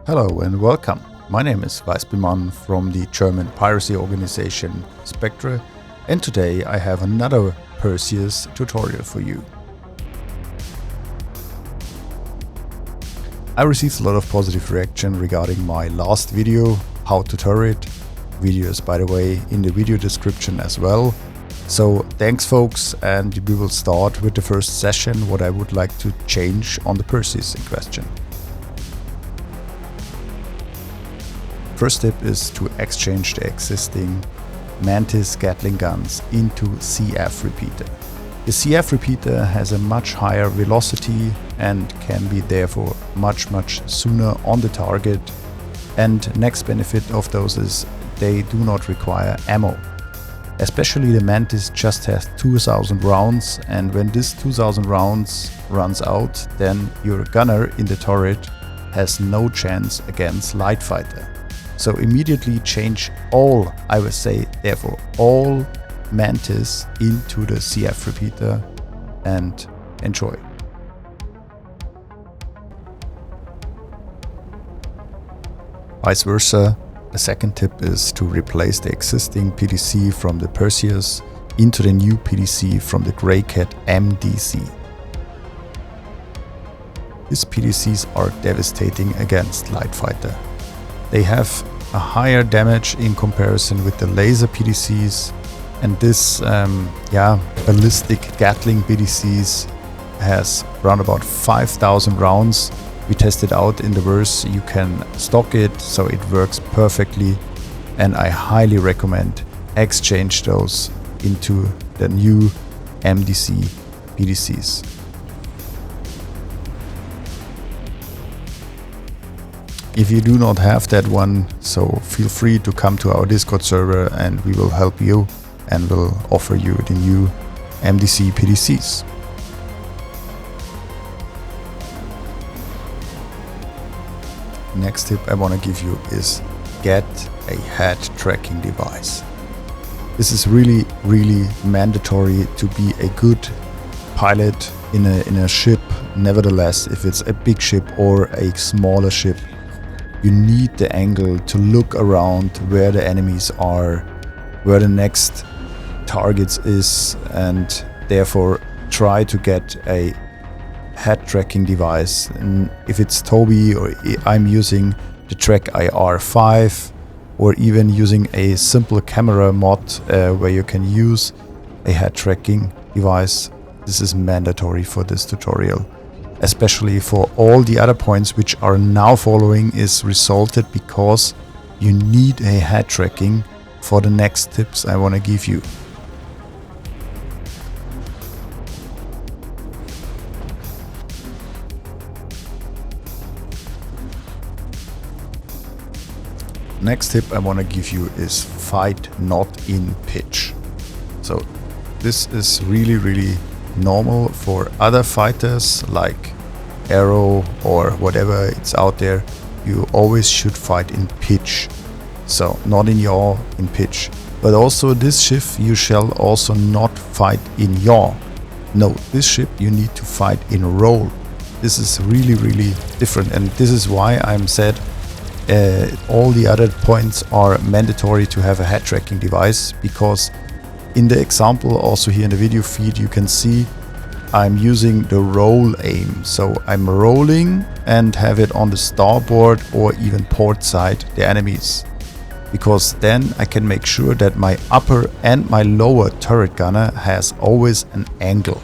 Hello and welcome. My name is Weißbimann from the German piracy organization Spectre, and today I have another Perseus tutorial for you. I received a lot of positive reaction regarding my last video, how to turret. Videos, by the way, in the video description as well. So thanks folks, and we will start with the first session, what I would like to change on the Perseus in question. First step is to exchange the existing Mantis Gatling guns into CF repeater. The CF repeater has a much higher velocity and can be therefore much sooner on the target. And next benefit of those is they do not require ammo. Especially the Mantis just has 2000 rounds, and when this 2000 rounds runs out, then your gunner in the turret has no chance against light fighter. So immediately change all, I would say therefore all Mantis into the CF repeater and enjoy. Vice versa, a second tip is to replace the existing PDC from the Perseus into the new PDC from the Grey Cat MDC. These PDCs are devastating against light fighter. They have a higher damage in comparison with the laser PDCs, and this ballistic Gatling PDCs has around about 5000 rounds. We tested out in the verse, you can stock it so it works perfectly, and I highly recommend exchange those into the new MDC PDCs. If you do not have that one, so feel free to come to our Discord server and we will help you and will offer you the new MDC PDCs. Next tip I want to give you is get a head tracking device. This is really mandatory to be a good pilot in a ship. Nevertheless, if it's a big ship or a smaller ship, you need the angle to look around where the enemies are, where the next targets is, and therefore try to get a head tracking device. And if it's Toby, or I'm using the Track IR5, or even using a simple camera mod where you can use a head tracking device, this is mandatory for this tutorial. Especially for all the other points which are now following is resulted because you need a head tracking for the next tips I want to give you. Next tip I want to give you is fight not in pitch. So this is really normal for other fighters like Arrow or whatever it's out there. You always should fight in pitch, so not in yaw, in pitch. But also this ship you shall also not fight in yaw. No, this ship you need to fight in roll. This is really different, and this is why I'm said all the other points are mandatory to have a head tracking device, because in the example also here in the video feed you can see I'm using the roll aim. So I'm rolling and have it on the starboard or even port side the enemies, because then I can make sure that my upper and my lower turret gunner has always an angle.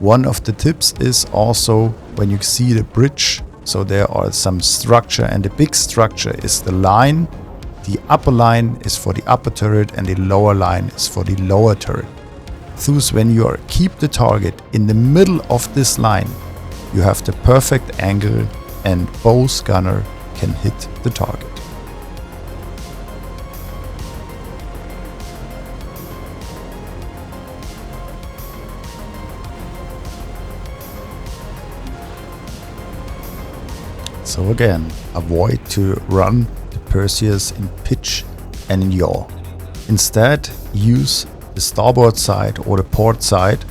One of the tips is also when you see the bridge, so there are some structure, and the big structure is the line. The upper line is for the upper turret and the lower line is for the lower turret. Thus, when you keep the target in the middle of this line, you have the perfect angle and both gunner can hit the target. So again, avoid to run the Perseus in pitch and in yaw. Instead, use the starboard side or the port side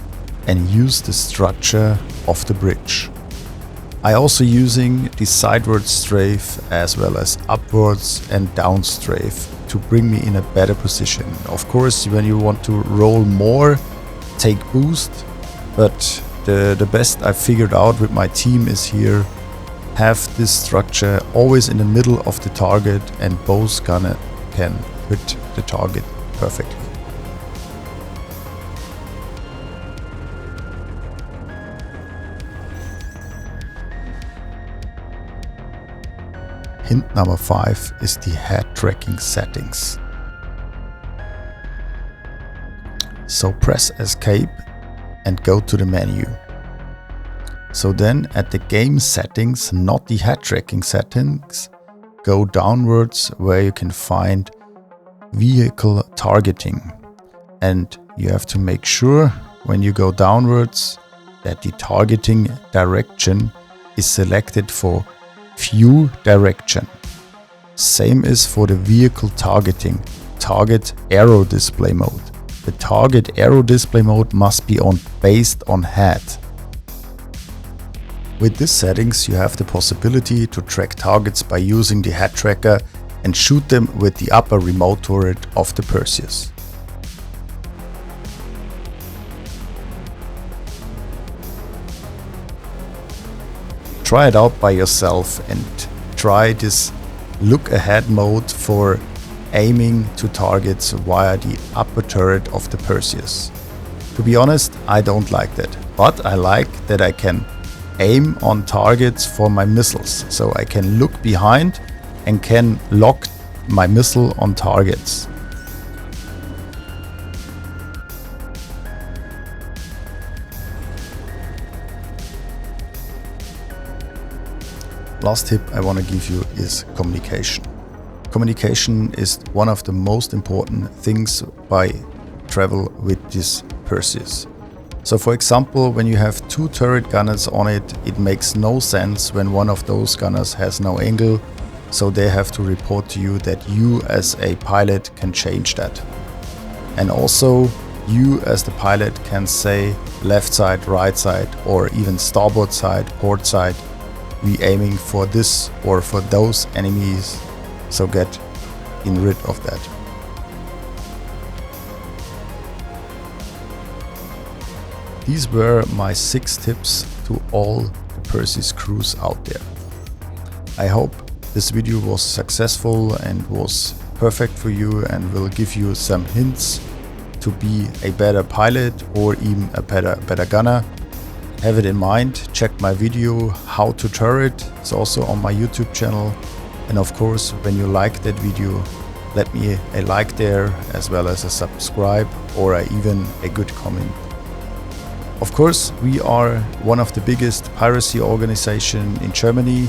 and use the structure of the bridge. I also using the sideward strafe as well as upwards and down strafe to bring me in a better position. Of course, when you want to roll more, take boost, but the best I figured out with my team is here, have this structure always in the middle of the target and both gunner can hit the target perfectly. Hint number 5 is the head tracking settings. So press escape and go to the menu. So then at the game settings, not the head tracking settings, go downwards where you can find vehicle targeting. And you have to make sure when you go downwards that the targeting direction is selected for view direction. Same is for the vehicle targeting, target arrow display mode. The target arrow display mode must be based on head. With these settings you have the possibility to track targets by using the head tracker and shoot them with the upper remote turret of the Perseus. Try it out by yourself and try this look ahead mode for aiming to targets via the upper turret of the Perseus. To be honest, I don't like that, but I like that I can aim on targets for my missiles, so I can look behind and can lock my missile on targets. Last tip I want to give you is communication. Communication is one of the most important things by travel with this Perseus. So for example, when you have 2 turret gunners on it, it makes no sense when one of those gunners has no angle, so they have to report to you that you as a pilot can change that. And also you as the pilot can say left side, right side, or even starboard side, port side, we aiming for this or for those enemies, so get rid of that. These were my 6 tips to all the Perseus crews out there. I hope this video was successful and was perfect for you and will give you some hints to be a better pilot or even a better gunner. Have it in mind, check my video how to turret, it's also on my YouTube channel. And of course, when you like that video, let me a like there as well as a subscribe or even a good comment. Of course, we are one of the biggest piracy organization in Germany.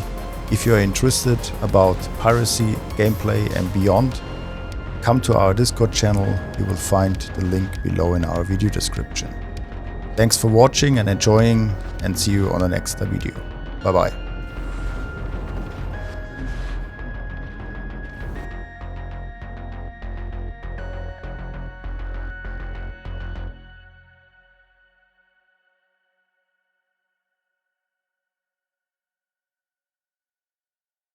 If you are interested about piracy, gameplay and beyond, come to our Discord channel, you will find the link below in our video description. Thanks for watching and enjoying, and see you on the next video. Bye bye.